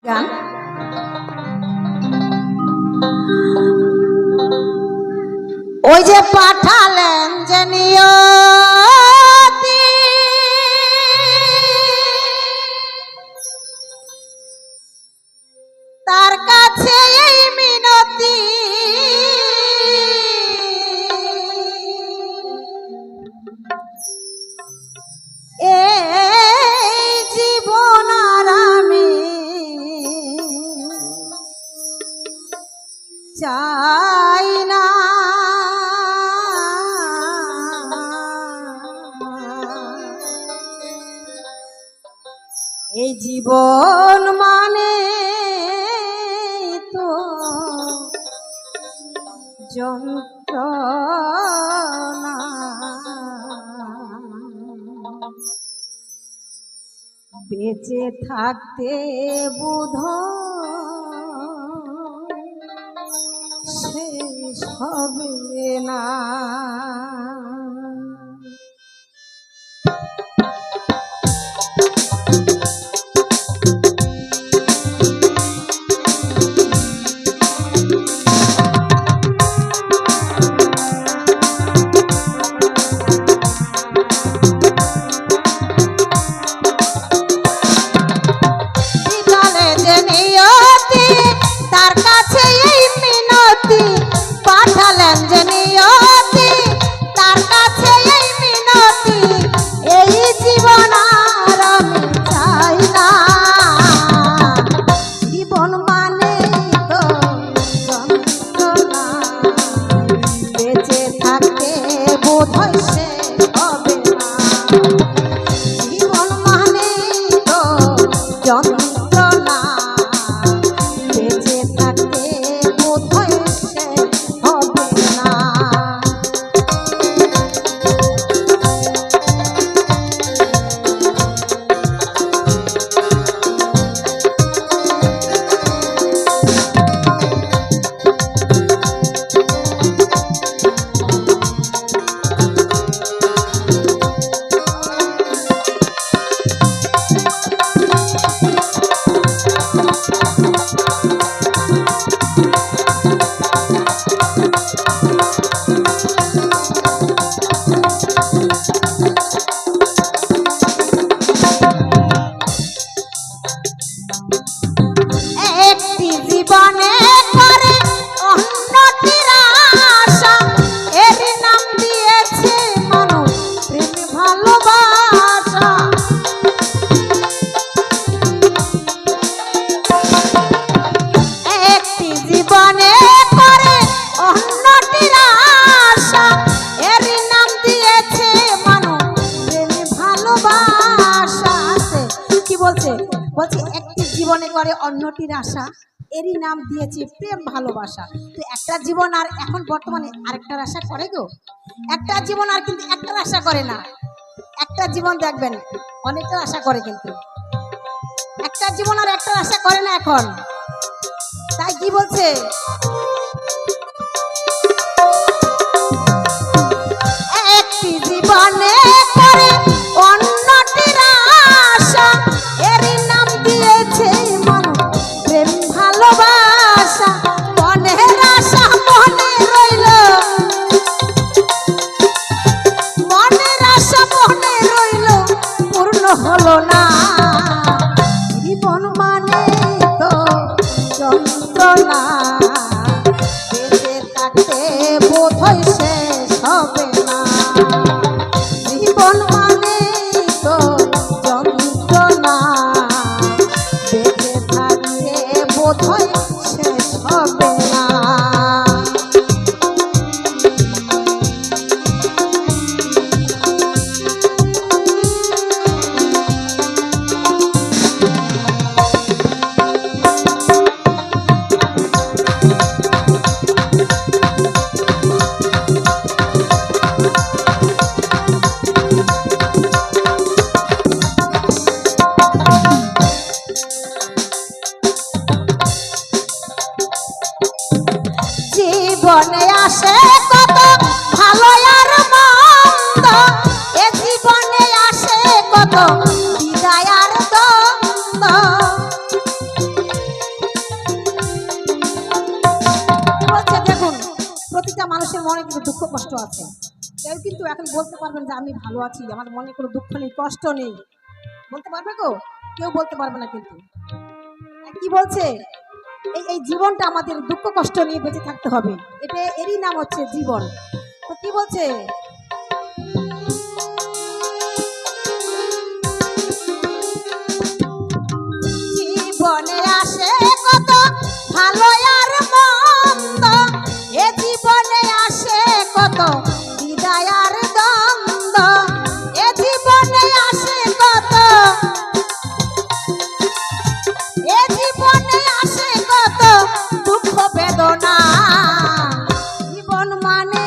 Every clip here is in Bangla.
গান ওই যে পাঠালেন যে নিয়তি তার কাছে এই মিনতি এই জীবন আর আমি চাই না এই জীবন মানে তো যন্ত্রণা বেঁচে থাকতে বুধ শেষ হবে না। তার কাছে এই মিনতি পাঠালেন যে নিয়তি তার কাছে এই মিনতি এই জীবন আর আমি চাই না জীবন মানে তো যন্ত্রণা বেঁচে থাকতে বোধহয় শেষ হবে না জীবন মানে তো যন্ত্রণা জীবনে করে উন্নতির আশা এর নাম দিয়েছে মানুষ প্রেম ভালোবাসা একটি জীবনে করে উন্নতির আশা এর নাম দিয়েছে মানুষ প্রেম ভালোবাসা কি বলছে একটি জীবনে করে উন্নতির আশা এরই নাম দিয়েছি প্রেম ভালোবাসা। তো একটা জীবন আর এখন বর্তমানে আরেকটার আশা করে গো একটা জীবন আর কিন্তু একটার আশা করে না একটা জীবন দেখবেন অনেকটার আশা করে কিন্তু একটা জীবন আর একটার আশা করে না এখন তাই কি বলছে একটি জীবনে করে উন্নতির আশা এরই নাম দিয়েছে মানুষ প্রেম ভালোবাসা মনের আশা মনে রইল মনের আশা মনে রইল পূর্ণ হলো না জীবন মানে তো যন্ত্রণা বেঁচে থাকতে বোধহয় শেষ হবে না জীবন মানে তো যন্ত্রণা বেঁচে থাকতে বোধহয় শেষ হবে না। জীবনে আসে কত ভালো আর মন্দ এ জীবনে আসে কত বিদায় আর দ্বন্দ্ব মানুষের মনে কিন্তু দুঃখ কষ্ট আছে। কেউ কিন্তু এখন বলতে পারবেন যে আমি ভালো আছি, আমার মনে কোনো দুঃখ নেই, কষ্ট নেই, বলতে পারবে গো? কেউ বলতে পারবে না। কিন্তু কি বলছে, এই জীবনটা আমাদের দুঃখ কষ্ট নিয়ে বেঁচে থাকতে হবে, এটা এরই নাম হচ্ছে জীবন। তো কি বলছে, জীবনে আসে কত ভালো আর মন্দ, এ জীবনে আসে কত বিদায় আর দ্বন্দ্ব, এ জীবনে আসে কত, এ জীবনে আসে কত দুঃখ বেদনা, জীবন মানে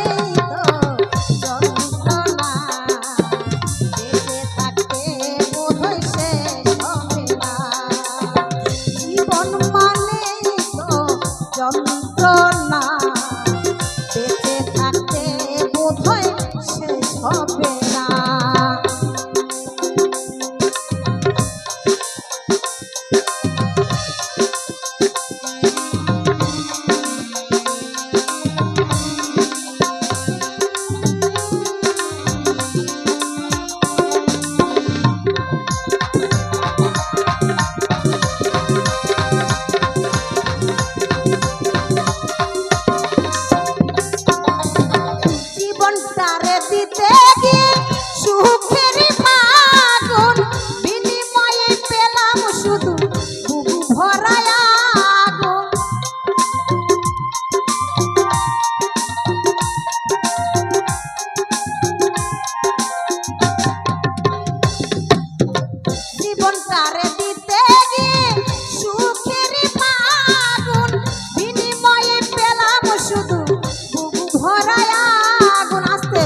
তো যন্ত্রণা, বেঁচে থাকতে বোধহয় শেষ হবে না, জীবন মানে তো যন্ত্রণা, বেঁচে থাকতে বোধহয় শেষ হবে না। জীবনটারে দিতে গিয়ে সুখের ফাগুন, বিনিময়ে পেলাম শুধু বুকু ভরা আগুন, জীবনটারে দিতে গিয়ে সুখের ফাগুন, বিনিময়ে পেলাম শুধু বুকু ভরা আগুন। আসতে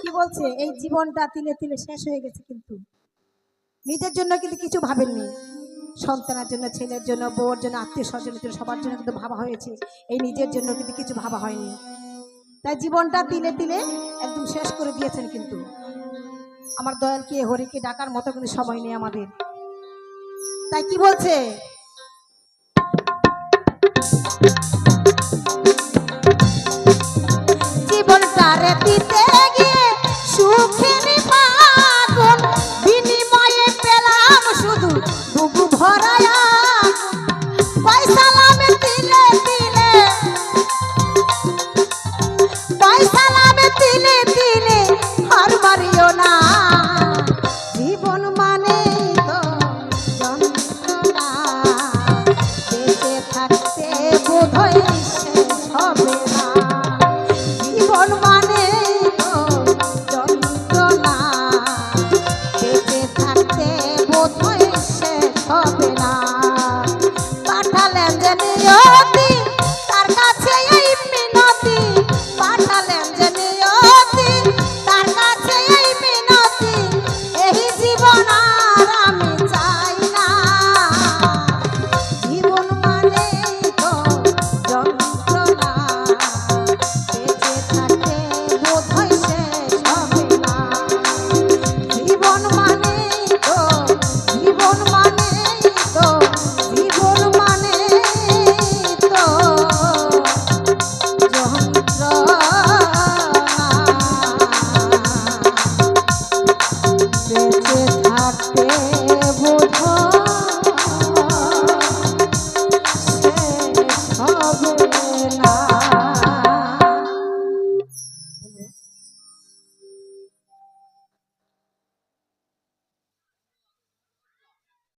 কি বলছে, এই জীবনটা তিলে তিলে শেষ হয়ে গেছে, কিন্তু নিজের জন্য কিন্তু কিছু ভাবেননি, সন্তানের জন্য, ছেলের জন্য, বউর জন্য, আত্মীয় স্বজনের জন্য, সবার জন্য কিন্তু ভাবা হয়েছে, এই নিজের জন্য কিন্তু কিছু ভাবা হয়নি। তাই জীবনটা তিলে তিলে একদম শেষ করে দিয়েছেন। কিন্তু আমার দয়ালকে হরিকে ডাকার মতো কিন্তু সময় নেই আমাদের। তাই কি বলছে, জীবনটারে দিতে গিয়ে সুখের ফাগুন, বিনিময়ে পেলাম শুধু বুকু ভরা আগুন, পয়সালামে তিলে তিলে, পয়সালামে তিলে তিলে হার মারিও না, জীবন মানে তো যন্ত্রণা, বেঁচে থাকতে বোধহয় শেষ হবে না, জীবন মানে তো যন্ত্রণা, বেঁচে থাকতে বোধহয় শেষ হবে না, পাঠালেন যে নিয়ত